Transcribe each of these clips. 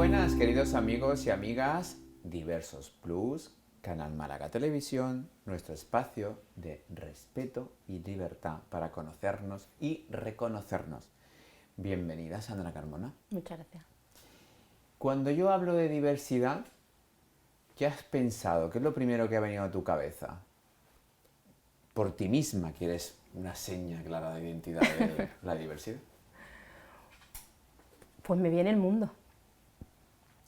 buenas, queridos amigos y amigas, Diversos Plus, Canal Málaga Televisión, nuestro espacio de respeto y libertad para conocernos y reconocernos. Bienvenida, Sandra Carmona. Muchas gracias. Cuando yo hablo de diversidad, ¿qué has pensado? ¿Qué es lo primero que ha venido a tu cabeza? Por ti misma, que eres una seña clara de identidad de la diversidad. Pues me viene el mundo.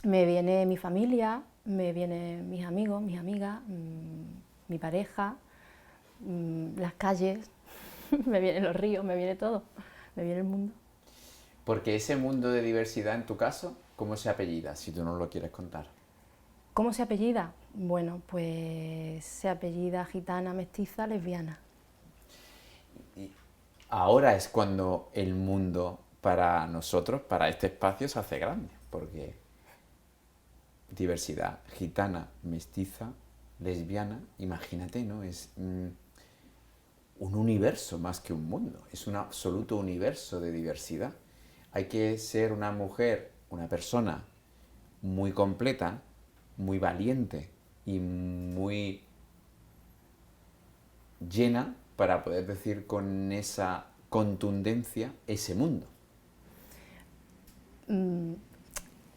Me viene mi familia, me vienen mis amigos, mis amigas, mi pareja, las calles, me vienen los ríos, me viene todo, me viene el mundo. Porque ese mundo de diversidad, en tu caso, ¿cómo se apellida, si tú no lo quieres contar? ¿Cómo se apellida? Bueno, pues se apellida gitana, mestiza, lesbiana. Y ahora es cuando el mundo para nosotros, para este espacio, se hace grande, porque diversidad gitana, mestiza, lesbiana, imagínate, ¿no? Es un universo más que un mundo, es un absoluto universo de diversidad. Hay que ser una mujer, una persona muy completa, muy valiente y muy llena para poder decir con esa contundencia ese mundo.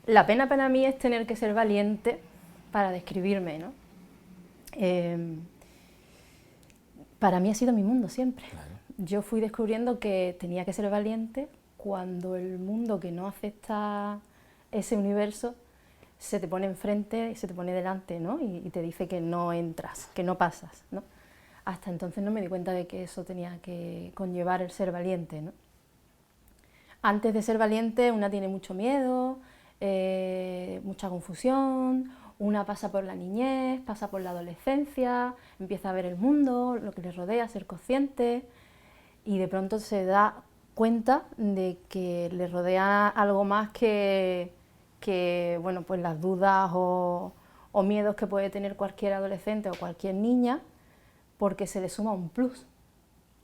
La pena para mí es tener que ser valiente para describirme, ¿no? Para mí ha sido mi mundo siempre. Claro. Yo fui descubriendo que tenía que ser valiente cuando el mundo que no acepta ese universo se te pone enfrente y se te pone delante, ¿no? Y te dice que no entras, que no pasas, ¿no? Hasta entonces no me di cuenta de que eso tenía que conllevar el ser valiente, ¿no? Antes de ser valiente una tiene mucho miedo, mucha confusión, una pasa por la niñez, pasa por la adolescencia, empieza a ver el mundo, lo que le rodea, ser consciente, y de pronto se da cuenta de que le rodea algo más que bueno, pues las dudas o miedos que puede tener cualquier adolescente o cualquier niña, porque se le suma un plus.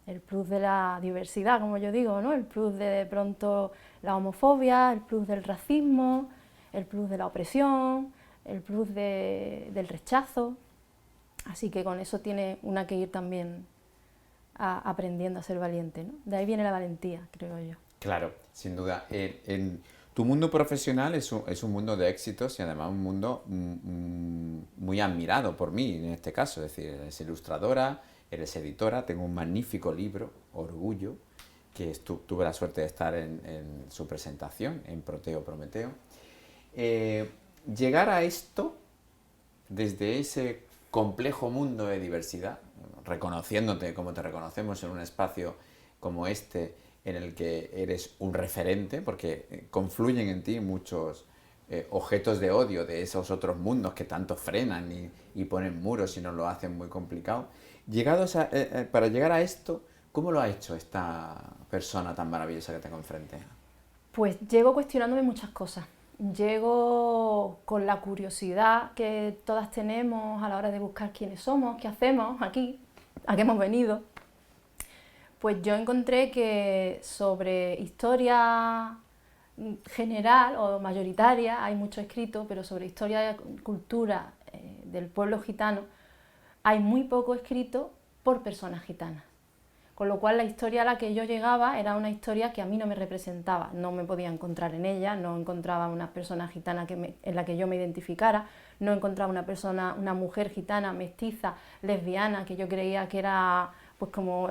El plus de la diversidad, como yo digo, ¿no? El plus de pronto la homofobia, el plus del racismo, el plus de la opresión, el plus del rechazo. Así que con eso tiene una que ir también aprendiendo a ser valiente, ¿no? De ahí viene la valentía, creo yo. Claro, sin duda. Tu mundo profesional es un mundo de éxitos y además un mundo muy admirado por mí en este caso. Es decir, eres ilustradora, eres editora, tengo un magnífico libro, Orgullo, que tuve la suerte de estar en su presentación, en Proteo Prometeo. Llegar a esto desde ese complejo mundo de diversidad, reconociéndote como te reconocemos en un espacio como este, en el que eres un referente, porque confluyen en ti muchos objetos de odio de esos otros mundos que tanto frenan y ponen muros y nos lo hacen muy complicado. Para llegar a esto, ¿cómo lo ha hecho esta persona tan maravillosa que tengo enfrente? Pues llego cuestionándome muchas cosas. Llego con la curiosidad que todas tenemos a la hora de buscar quiénes somos, qué hacemos aquí, a qué hemos venido. Pues yo encontré que sobre historia general o mayoritaria hay mucho escrito, pero sobre historia y cultura del pueblo gitano hay muy poco escrito por personas gitanas. Con lo cual la historia a la que yo llegaba era una historia que a mí no me representaba, no me podía encontrar en ella, no encontraba una persona gitana en la que yo me identificara, no encontraba una mujer gitana, mestiza, lesbiana, que yo creía que era pues como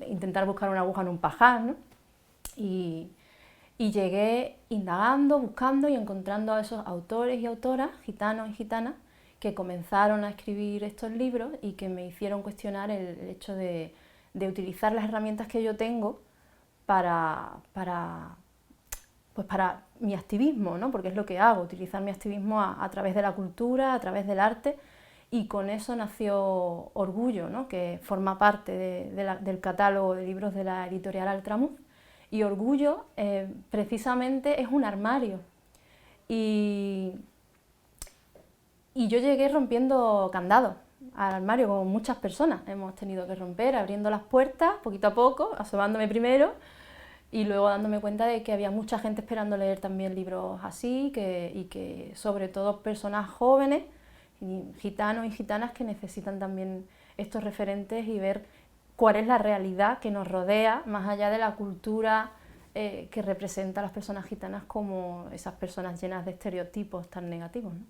intentar buscar una aguja en un pajar, ¿no? Y llegué indagando, buscando y encontrando a esos autores y autoras, gitanos y gitanas, que comenzaron a escribir estos libros y que me hicieron cuestionar el hecho de utilizar las herramientas que yo tengo para mi activismo, ¿no? Porque es lo que hago, utilizar mi activismo a través de la cultura, a través del arte, y con eso nació Orgullo, ¿no? Que forma parte del catálogo de libros de la editorial Altramuz. Y Orgullo precisamente es un armario. Y yo llegué rompiendo candados al armario, como muchas personas hemos tenido que romper, abriendo las puertas poquito a poco, asomándome primero, Y luego dándome cuenta de que había mucha gente esperando leer también libros así y que sobre todo personas jóvenes, gitanos y gitanas que necesitan también estos referentes y ver cuál es la realidad que nos rodea, más allá de la cultura que representa a las personas gitanas como esas personas llenas de estereotipos tan negativos, ¿no?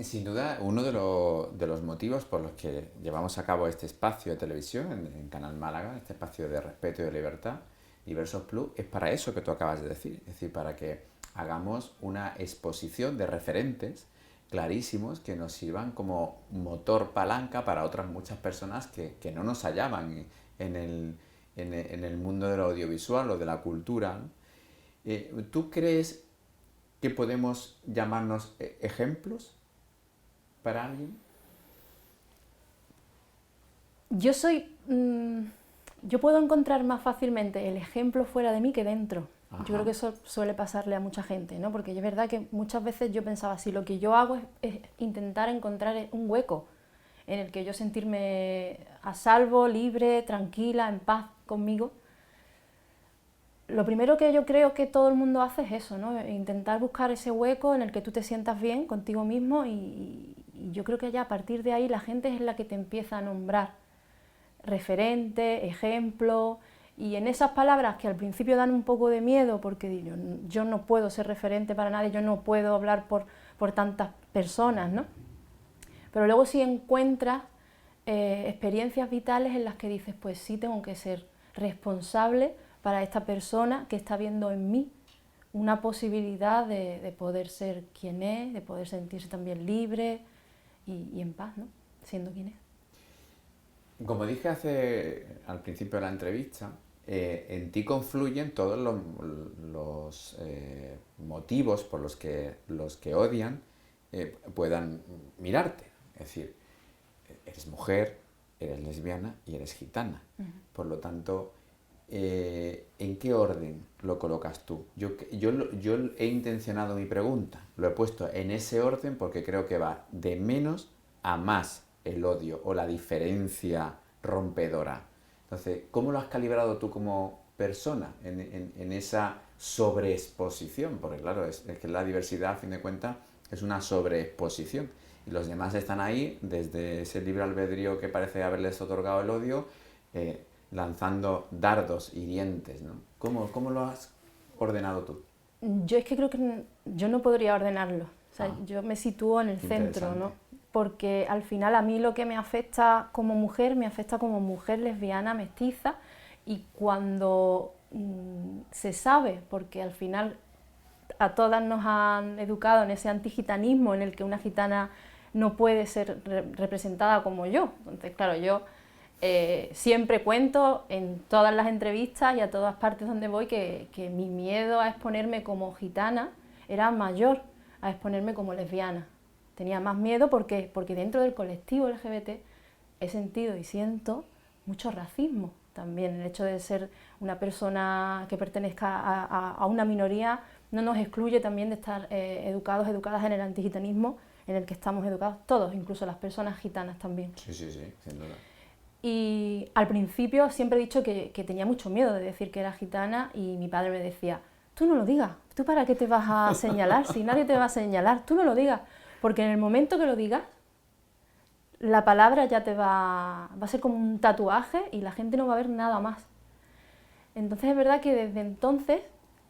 Sin duda, uno de los motivos por los que llevamos a cabo este espacio de televisión en Canal Málaga, este espacio de respeto y de libertad, Diversos Plus, es para eso que tú acabas de decir, es decir, para que hagamos una exposición de referentes clarísimos que nos sirvan como motor palanca para otras muchas personas que no nos hallaban en el mundo del audiovisual o de la cultura, ¿no? ¿Tú crees que podemos llamarnos ejemplos para alguien? Yo puedo encontrar más fácilmente el ejemplo fuera de mí que dentro. Ajá. Yo creo que eso suele pasarle a mucha gente, ¿no? Porque es verdad que muchas veces yo pensaba, si lo que yo hago es intentar encontrar un hueco en el que yo sentirme a salvo, libre, tranquila, en paz conmigo, lo primero que yo creo que todo el mundo hace es eso, ¿no? Intentar buscar ese hueco en el que tú te sientas bien contigo mismo y yo creo que ya a partir de ahí la gente es la que te empieza a nombrar referente, ejemplo, y en esas palabras que al principio dan un poco de miedo porque yo no puedo ser referente para nadie, yo no puedo hablar por tantas personas, ¿no? Pero luego sí encuentras experiencias vitales en las que dices, pues sí tengo que ser responsable para esta persona que está viendo en mí una posibilidad de poder ser quien es, de poder sentirse también libre y en paz, ¿no? Siendo quien es. Como dije al principio de la entrevista, en ti confluyen todos los motivos por los que odian puedan mirarte. Es decir, eres mujer, eres lesbiana y eres gitana. Por lo tanto, ¿en qué orden lo colocas tú? Yo he intencionado mi pregunta, lo he puesto en ese orden porque creo que va de menos a más el odio o la diferencia rompedora. Entonces, ¿cómo lo has calibrado tú como persona en esa sobreexposición? Porque claro, es que la diversidad, a fin de cuentas, es una sobreexposición. Y los demás están ahí, desde ese libre albedrío que parece haberles otorgado el odio, lanzando dardos hirientes, ¿no? ¿Cómo lo has ordenado tú? Yo es que creo que yo no podría ordenarlo. O sea, yo me sitúo en el centro, ¿no? Porque al final a mí lo que me afecta como mujer lesbiana, mestiza, y cuando se sabe, porque al final a todas nos han educado en ese antigitanismo en el que una gitana no puede ser representada como yo. Entonces, claro, yo siempre cuento en todas las entrevistas y a todas partes donde voy que mi miedo a exponerme como gitana era mayor a exponerme como lesbiana. Tenía más miedo porque dentro del colectivo LGBT he sentido y siento mucho racismo también. El hecho de ser una persona que pertenezca a una minoría no nos excluye también de estar educadas en el antigitanismo en el que estamos educados todos, incluso las personas gitanas también. Sí, sin duda. Y al principio siempre he dicho que tenía mucho miedo de decir que era gitana y mi padre me decía, tú no lo digas, ¿tú para qué te vas a señalar? Si nadie te va a señalar, tú no lo digas, porque en el momento que lo digas, la palabra ya va a ser como un tatuaje y la gente no va a ver nada más. Entonces es verdad que desde entonces,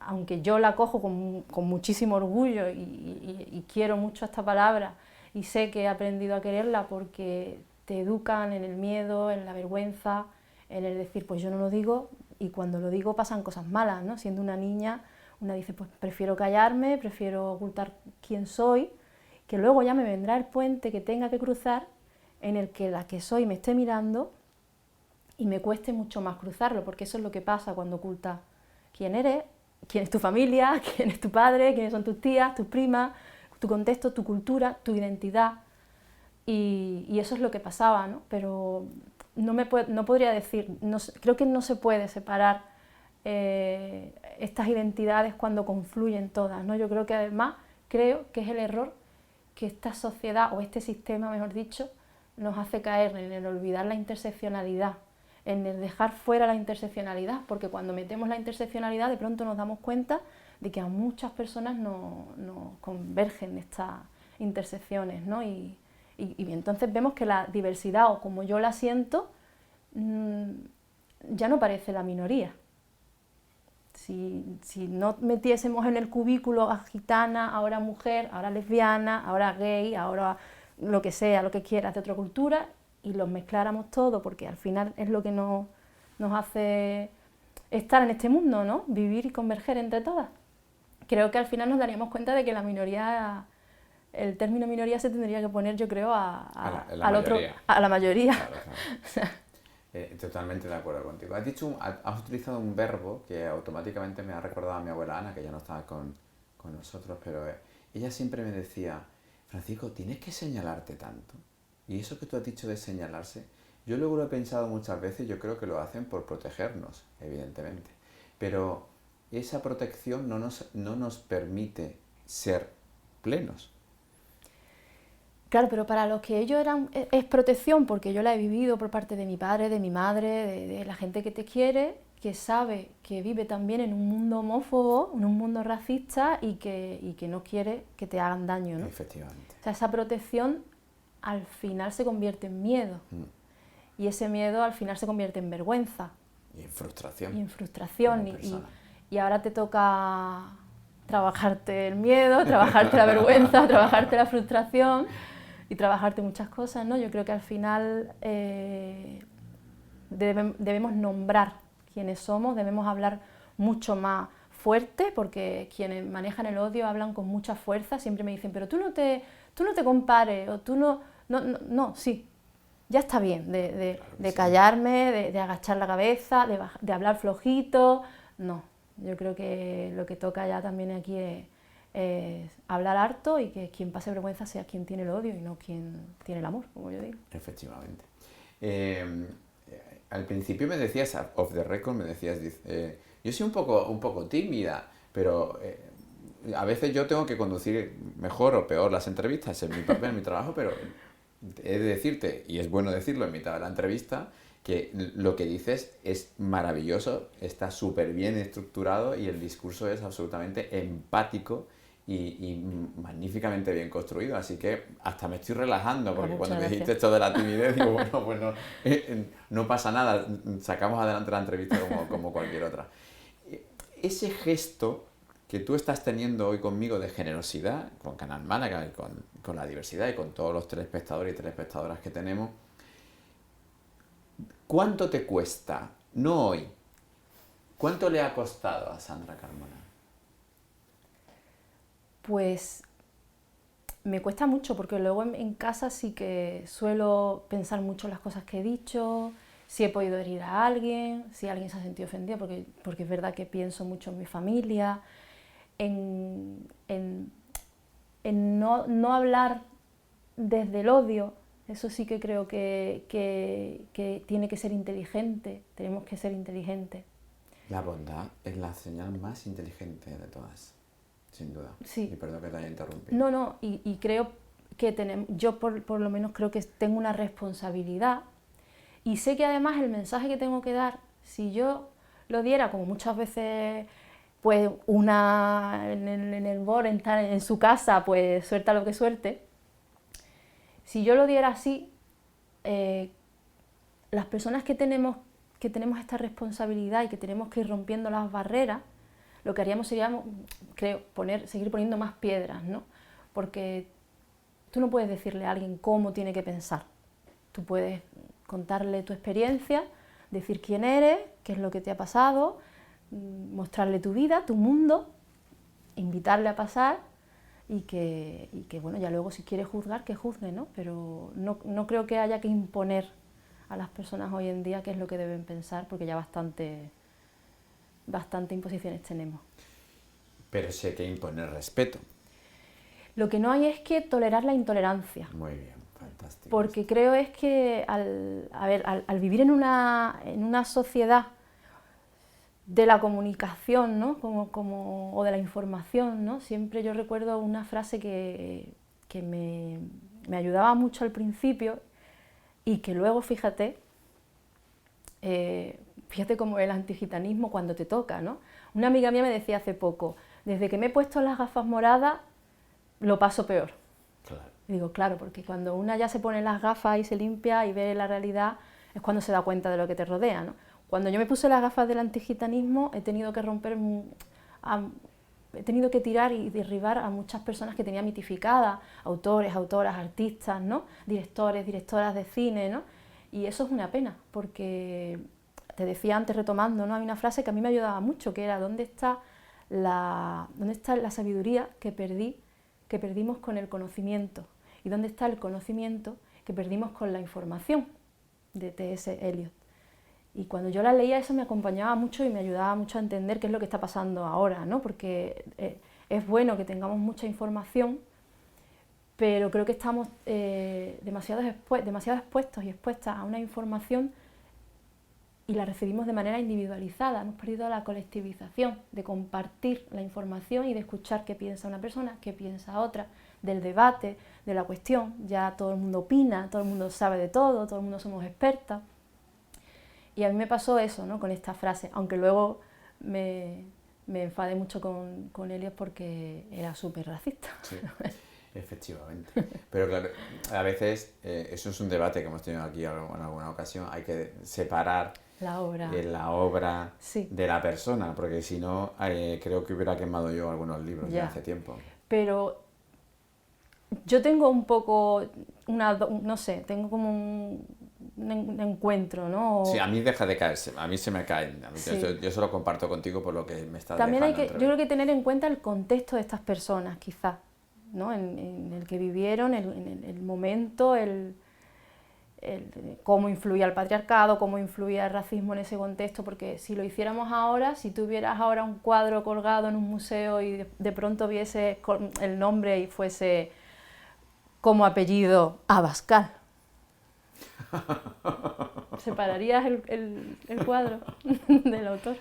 aunque yo la cojo con muchísimo orgullo y quiero mucho esta palabra y sé que he aprendido a quererla porque te educan en el miedo, en la vergüenza, en el decir, pues yo no lo digo, y cuando lo digo pasan cosas malas, ¿no? Siendo una niña, una dice, pues prefiero callarme, prefiero ocultar quién soy, que luego ya me vendrá el puente que tenga que cruzar en el que la que soy me esté mirando y me cueste mucho más cruzarlo, porque eso es lo que pasa cuando ocultas quién eres, quién es tu familia, quién es tu padre, quiénes son tus tías, tus primas, tu contexto, tu cultura, tu identidad. Y eso es lo que pasaba, ¿no? Pero no podría decir, creo que no se puede separar estas identidades cuando confluyen todas, ¿no? Yo creo que además, creo que es el error que esta sociedad, o este sistema, mejor dicho, nos hace caer en el olvidar la interseccionalidad, en el dejar fuera la interseccionalidad, porque cuando metemos la interseccionalidad de pronto nos damos cuenta de que a muchas personas no convergen estas intersecciones, ¿no? Y entonces vemos que la diversidad, o como yo la siento, ya no parece la minoría. Si no metiésemos en el cubículo a gitana, ahora mujer, ahora lesbiana, ahora gay, ahora lo que sea, lo que quieras de otra cultura, y los mezcláramos todo, porque al final es lo que nos hace estar en este mundo, ¿no? Vivir y converger entre todas. Creo que al final nos daríamos cuenta de que la minoría, el término minoría se tendría que poner, yo creo, a la al otro, mayoría. a la mayoría. Claro. Totalmente de acuerdo contigo. Has utilizado un verbo que automáticamente me ha recordado a mi abuela Ana, que ya no estaba con nosotros, pero ella siempre me decía, Francisco, tienes que señalarte tanto. Y eso que tú has dicho de señalarse, yo luego lo he pensado muchas veces, yo creo que lo hacen por protegernos, evidentemente. Pero esa protección no nos permite ser plenos. Claro, pero para los que ellos es protección, porque yo la he vivido por parte de mi padre, de mi madre, de la gente que te quiere, que sabe que vive también en un mundo homófobo, en un mundo racista y que no quiere que te hagan daño, ¿no? Efectivamente. O sea, esa protección al final se convierte en miedo. Y ese miedo al final se convierte en vergüenza. Y en frustración. Y en frustración. Y ahora te toca trabajarte el miedo, trabajarte la vergüenza, trabajarte la frustración y trabajarte muchas cosas, ¿no? Yo creo que al final debemos nombrar quiénes somos, debemos hablar mucho más fuerte, porque quienes manejan el odio hablan con mucha fuerza, siempre me dicen, pero tú no te compares, o tú no, sí, ya está bien de callarme, de agachar la cabeza, de hablar flojito, no, yo creo que lo que toca ya también aquí es hablar harto y que quien pase vergüenza sea quien tiene el odio y no quien tiene el amor, como yo digo. Efectivamente. Al principio me decías, off the record, me decías, yo soy un poco tímida, pero a veces yo tengo que conducir mejor o peor las entrevistas, es mi papel, en mi trabajo, pero he de decirte, y es bueno decirlo en mitad de la entrevista, que lo que dices es maravilloso, está súper bien estructurado y el discurso es absolutamente empático y magníficamente bien construido, así que hasta me estoy relajando, porque cuando me dijiste esto de la timidez, digo, bueno, pues no pasa nada, sacamos adelante la entrevista como cualquier otra. Ese gesto que tú estás teniendo hoy conmigo de generosidad, con Canal Málaga, y con la diversidad y con todos los telespectadores y telespectadoras que tenemos, ¿cuánto te cuesta? No hoy. ¿Cuánto le ha costado a Sandra Carmona? Pues me cuesta mucho, porque luego en casa sí que suelo pensar mucho las cosas que he dicho, si he podido herir a alguien, si alguien se ha sentido ofendido, porque es verdad que pienso mucho en mi familia, en no hablar desde el odio. Eso sí que creo que tiene que ser inteligente, tenemos que ser inteligentes. La bondad es la señal más inteligente de todas, sin duda. Sí. Y perdón que te haya interrumpido. No, y creo que yo por lo menos creo que tengo una responsabilidad, y sé que además el mensaje que tengo que dar, si yo lo diera como muchas veces, pues una en el bor, en su casa, pues suelta lo que suelte, si yo lo diera así, las personas que tenemos esta responsabilidad y que tenemos que ir rompiendo las barreras, lo que haríamos sería, creo, seguir poniendo más piedras, ¿no? Porque tú no puedes decirle a alguien cómo tiene que pensar. Tú puedes contarle tu experiencia, decir quién eres, qué es lo que te ha pasado, mostrarle tu vida, tu mundo, invitarle a pasar y que bueno, ya luego si quiere juzgar, que juzgue, ¿no? Pero no creo que haya que imponer a las personas hoy en día qué es lo que deben pensar, porque ya bastante imposiciones tenemos. Pero sí hay que imponer respeto. Lo que no hay es que tolerar la intolerancia. Muy bien, fantástico. Porque creo es que al vivir en una sociedad de la comunicación, ¿no? o de la información, ¿no? Siempre yo recuerdo una frase que me ayudaba mucho al principio y que luego, fíjate, Fíjate cómo el antigitanismo cuando te toca, ¿no? Una amiga mía me decía hace poco, desde que me he puesto las gafas moradas, lo paso peor. Claro. Y digo, claro, porque cuando una ya se pone las gafas y se limpia y ve la realidad, es cuando se da cuenta de lo que te rodea, ¿no? Cuando yo me puse las gafas del antigitanismo, he tenido que romper, he tenido que tirar y derribar a muchas personas que tenía mitificadas, autores, autoras, artistas, ¿no? Directores, directoras de cine, ¿no? Y eso es una pena, porque te decía antes, retomando, ¿no? Hay una frase que a mí me ayudaba mucho, que era ¿dónde está la sabiduría que perdimos con el conocimiento? ¿Y dónde está el conocimiento que perdimos con la información? De T.S. Eliot. Y cuando yo la leía eso me acompañaba mucho y me ayudaba mucho a entender qué es lo que está pasando ahora, ¿no? Porque es bueno que tengamos mucha información, pero creo que estamos demasiado expuestos y expuestas a una información y la recibimos de manera individualizada. Hemos perdido la colectivización, de compartir la información y de escuchar qué piensa una persona, qué piensa otra, del debate, de la cuestión. Ya todo el mundo opina, todo el mundo sabe de todo el mundo somos expertas. Y a mí me pasó eso, ¿no? Con esta frase, aunque luego me enfadé mucho con Eliot porque era súper racista. Sí, efectivamente. Pero claro, a veces eso es un debate que hemos tenido aquí en alguna ocasión, hay que separar la obra sí. de la persona, porque si no, creo que hubiera quemado yo algunos libros ya hace tiempo. Pero yo tengo un poco, no sé, tengo como un encuentro, ¿no? Sí, a mí deja de caerse, a mí se me caen. Sí. Yo solo comparto contigo por lo que me estás También dejando. yo creo que tener en cuenta el contexto de estas personas, quizás, ¿no? En el que vivieron, en el momento, cómo influía el patriarcado, cómo influía el racismo en ese contexto, porque si lo hiciéramos ahora, si tuvieras ahora un cuadro colgado en un museo y de pronto vieses el nombre y fuese como apellido Abascal, ¿separarías el cuadro del autor?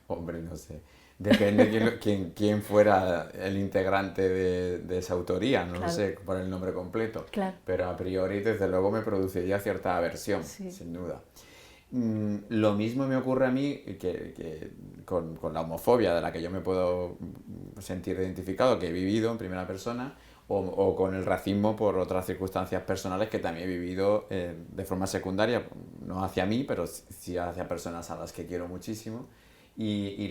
Hombre, no sé. Depende de quién fuera el integrante de esa autoría, no lo sé por el nombre completo. Claro. Pero a priori, desde luego, me produciría cierta aversión, sí. sin duda. Lo mismo me ocurre a mí que con la homofobia de la que yo me puedo sentir identificado, que he vivido en primera persona, o con el racismo por otras circunstancias personales que también he vivido de forma secundaria, no hacia mí, pero sí hacia personas a las que quiero muchísimo. Y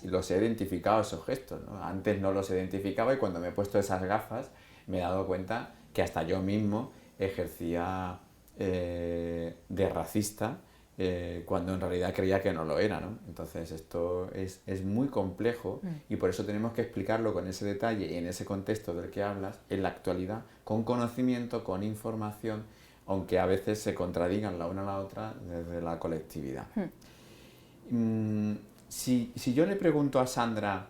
los he identificado esos gestos, ¿no? Antes no los identificaba y cuando me he puesto esas gafas me he dado cuenta que hasta yo mismo ejercía de racista cuando en realidad creía que no lo era, ¿no? Entonces esto es muy complejo y por eso tenemos que explicarlo con ese detalle y en ese contexto del que hablas, en la actualidad, con conocimiento, con información, aunque a veces se contradigan la una a la otra desde la colectividad. Si yo le pregunto a Sandra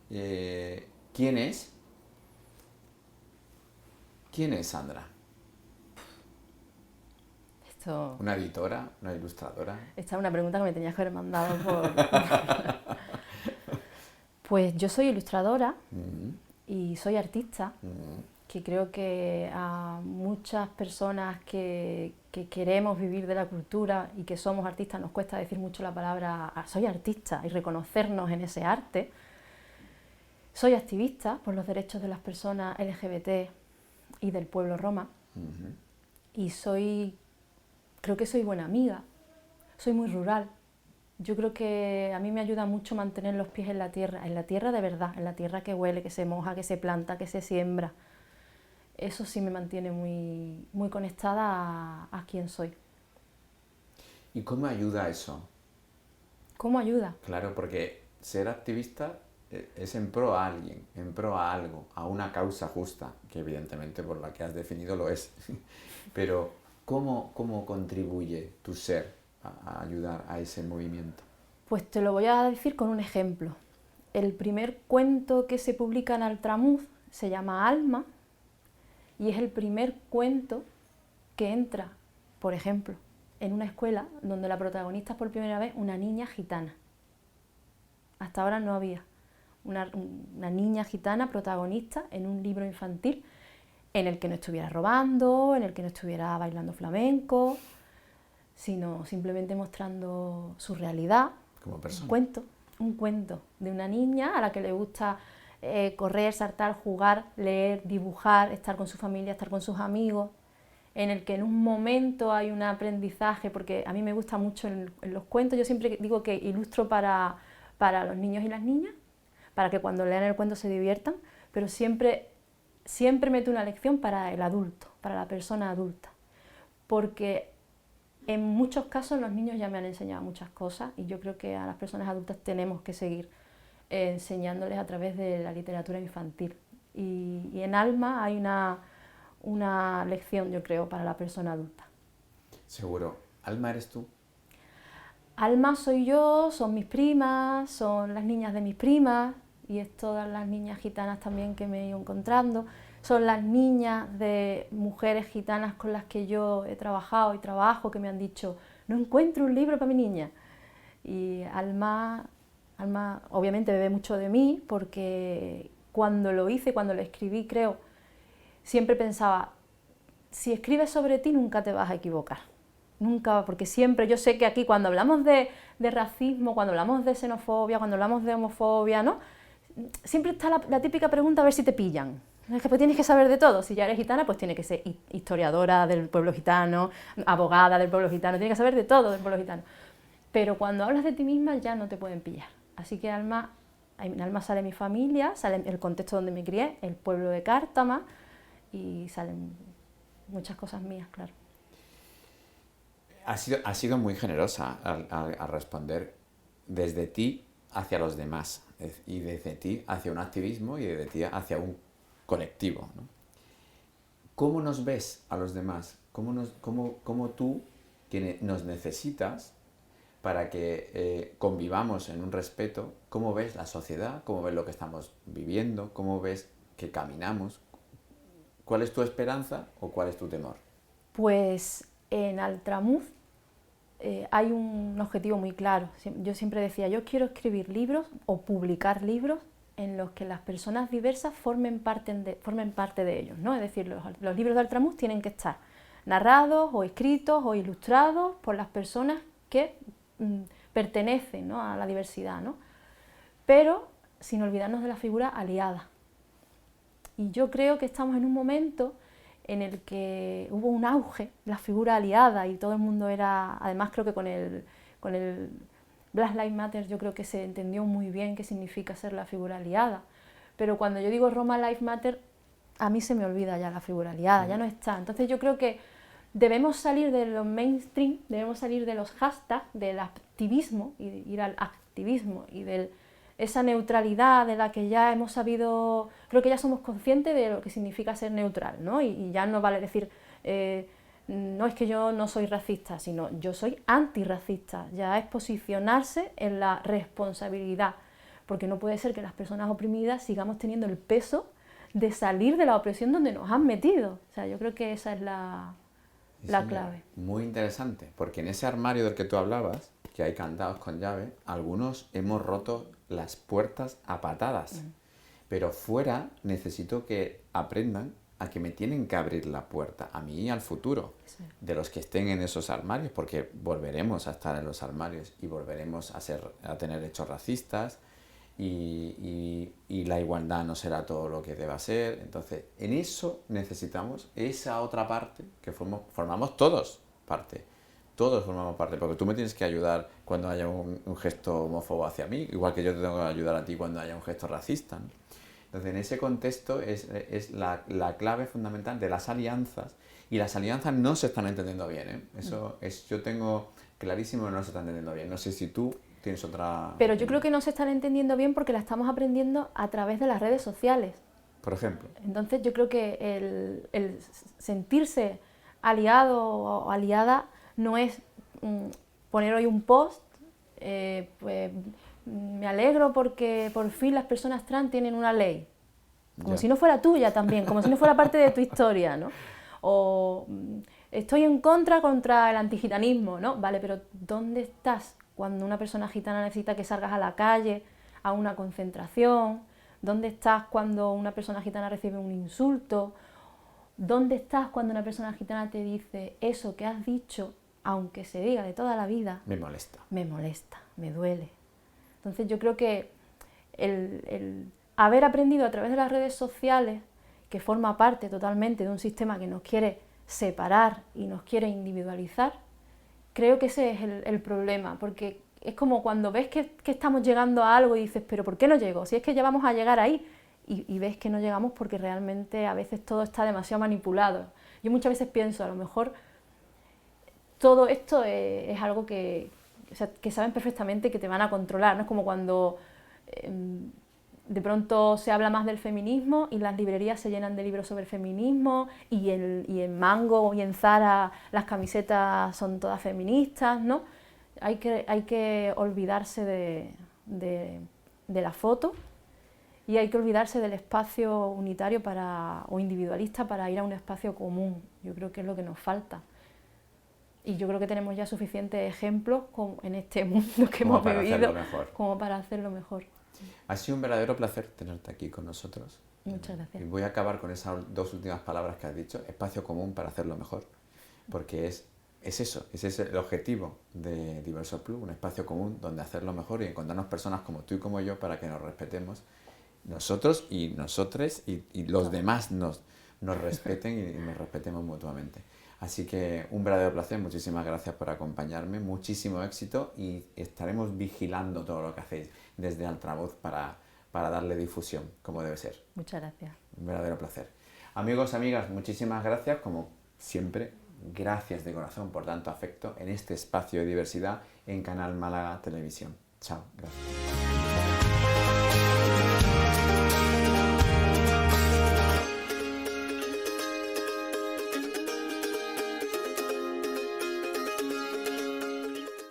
¿quién es Sandra? ¿Una editora? ¿Una ilustradora? Esta es una pregunta que me tenías que haber mandado por... Pues yo soy ilustradora y soy artista, que creo que a muchas personas que queremos vivir de la cultura y que somos artistas nos cuesta decir mucho la palabra soy artista y reconocernos en ese arte. Soy activista por los derechos de las personas LGBT y del pueblo roma y creo que soy buena amiga, soy muy rural. Yo creo que a mí me ayuda mucho mantener los pies en la tierra de verdad, en la tierra que huele, que se moja, que se planta, que se siembra. Eso sí me mantiene muy, muy conectada a quien soy. ¿Y cómo ayuda eso? ¿Cómo ayuda? Claro, porque ser activista es en pro a alguien, en pro a algo, a una causa justa, que evidentemente por la que has definido lo es. Pero ¿cómo contribuye tu ser a ayudar a ese movimiento? Pues te lo voy a decir con un ejemplo. El primer cuento que se publica en Altramuz se llama Alma y es el primer cuento que entra, por ejemplo, en una escuela donde la protagonista es por primera vez una niña gitana. Hasta ahora no había una niña gitana protagonista en un libro infantil en el que no estuviera robando, en el que no estuviera bailando flamenco. sino simplemente mostrando su realidad. Como persona. Un cuento de una niña a la que le gusta correr, saltar, jugar, leer, dibujar, estar con su familia, estar con sus amigos, en el que en un momento hay un aprendizaje, porque a mí me gusta mucho en los cuentos, yo siempre digo que ilustro para los niños y las niñas, para que cuando lean el cuento se diviertan, pero siempre meto una lección para el adulto, para la persona adulta, porque en muchos casos los niños ya me han enseñado muchas cosas y yo creo que a las personas adultas tenemos que seguir enseñándoles a través de la literatura infantil. Y en Alma hay una lección, yo creo, para la persona adulta. Seguro. ¿Alma eres tú? Alma soy yo, son mis primas, son las niñas de mis primas y es todas las niñas gitanas también que me he ido encontrando. Son las niñas de mujeres gitanas con las que yo he trabajado y trabajo que me han dicho, no encuentro un libro para mi niña. Y Alma obviamente bebe mucho de mí porque cuando lo hice, cuando lo escribí, creo, siempre pensaba, si escribes sobre ti nunca te vas a equivocar. Nunca, porque siempre, yo sé que aquí cuando hablamos de racismo, cuando hablamos de xenofobia, cuando hablamos de homofobia, ¿no? Siempre está la típica pregunta a ver si te pillan. Es que pues tienes que saber de todo. Si ya eres gitana, pues tienes que ser historiadora del pueblo gitano, abogada del pueblo gitano, tienes que saber de todo del pueblo gitano. Pero cuando hablas de ti misma ya no te pueden pillar. Así que en Alma sale mi familia, sale el contexto donde me crié, el pueblo de Cártama, y salen muchas cosas mías, claro. Has sido muy generosa al responder desde ti hacia los demás y desde ti hacia un activismo y desde ti hacia un colectivo, ¿no? ¿Cómo nos ves a los demás? ¿Cómo tú, que nos necesitas para que convivamos en un respeto, cómo ves la sociedad, cómo ves lo que estamos viviendo, cómo ves que caminamos? ¿Cuál es tu esperanza o cuál es tu temor? Pues en Altramuz hay un objetivo muy claro. Yo siempre decía, yo quiero escribir libros o publicar libros en los que las personas diversas formen parte de ellos, ¿no? Es decir, los libros de Altramuz tienen que estar narrados o escritos o ilustrados por las personas que pertenecen, ¿no?, a la diversidad, ¿no? Pero sin olvidarnos de la figura aliada. Y yo creo que estamos en un momento en el que hubo un auge, la figura aliada, y todo el mundo era, además creo que con el Black Lives Matter yo creo que se entendió muy bien qué significa ser la figura aliada. Pero cuando yo digo Roma Lives Matter, a mí se me olvida ya la figura aliada, ya no está. Entonces yo creo que debemos salir de los mainstream, debemos salir de los hashtags, del activismo, y ir al activismo y de esa neutralidad de la que ya hemos sabido, creo que ya somos conscientes de lo que significa ser neutral, ¿no? Y ya no vale decir, no es que yo no soy racista, sino yo soy antirracista, ya es posicionarse en la responsabilidad, porque no puede ser que las personas oprimidas sigamos teniendo el peso de salir de la opresión donde nos han metido. O sea, yo creo que esa es la clave. Muy interesante, porque en ese armario del que tú hablabas, que hay candados con llave, algunos hemos roto las puertas a patadas, pero fuera necesito que aprendan a que me tienen que abrir la puerta, a mí y al futuro, de los que estén en esos armarios, porque volveremos a estar en los armarios y volveremos a tener hechos racistas, y la igualdad no será todo lo que deba ser. Entonces, en eso necesitamos esa otra parte que formamos todos parte. Todos formamos parte, porque tú me tienes que ayudar cuando haya un gesto homófobo hacia mí, igual que yo te tengo que ayudar a ti cuando haya un gesto racista, ¿no? Entonces, en ese contexto es la clave fundamental de las alianzas, y las alianzas no se están entendiendo bien, ¿eh? Eso yo tengo clarísimo que no se están entendiendo bien. No sé si tú tienes otra... Pero yo creo que no se están entendiendo bien porque la estamos aprendiendo a través de las redes sociales. Por ejemplo. Entonces yo creo que el sentirse aliado o aliada no es poner hoy un post, pues me alegro porque por fin las personas trans tienen una ley, como si no fuera tuya también, como si no fuera parte de tu historia, ¿no? O estoy en contra el antigitanismo, ¿no? Vale, pero ¿dónde estás cuando una persona gitana necesita que salgas a la calle, a una concentración? ¿Dónde estás cuando una persona gitana recibe un insulto? ¿Dónde estás cuando una persona gitana te dice eso que has dicho aunque se diga de toda la vida, Me molesta. Me duele. Entonces yo creo que el haber aprendido a través de las redes sociales, que forma parte totalmente de un sistema que nos quiere separar y nos quiere individualizar, creo que ese es el problema, porque es como cuando ves que estamos llegando a algo y dices, pero ¿por qué no llego? Si es que ya vamos a llegar ahí, y ves que no llegamos porque realmente a veces todo está demasiado manipulado. Yo muchas veces pienso, a lo mejor todo esto es algo o sea, que saben perfectamente que te van a controlar, ¿no? Es como cuando de pronto se habla más del feminismo y las librerías se llenan de libros sobre feminismo y en Mango y en Zara las camisetas son todas feministas, ¿no? Hay que olvidarse de la foto y hay que olvidarse del espacio unitario o individualista para ir a un espacio común. Yo creo que es lo que nos falta. Y yo creo que tenemos ya suficientes ejemplos en este mundo que hemos vivido como para hacerlo mejor. Ha sido un verdadero placer tenerte aquí con nosotros. Muchas gracias. Y voy a acabar con esas dos últimas palabras que has dicho, espacio común para hacerlo mejor, porque es eso, ese es el objetivo de Diverso Plus, un espacio común donde hacerlo mejor y encontrarnos personas como tú y como yo para que nos respetemos, nosotros y nosotres y los demás nos respeten y nos respetemos mutuamente. Así que un verdadero placer, muchísimas gracias por acompañarme, muchísimo éxito y estaremos vigilando todo lo que hacéis desde Altavoz para darle difusión, como debe ser. Muchas gracias. Un verdadero placer. Amigos, amigas, muchísimas gracias, como siempre, gracias de corazón por tanto afecto en este espacio de diversidad en Canal Málaga Televisión. Chao, gracias.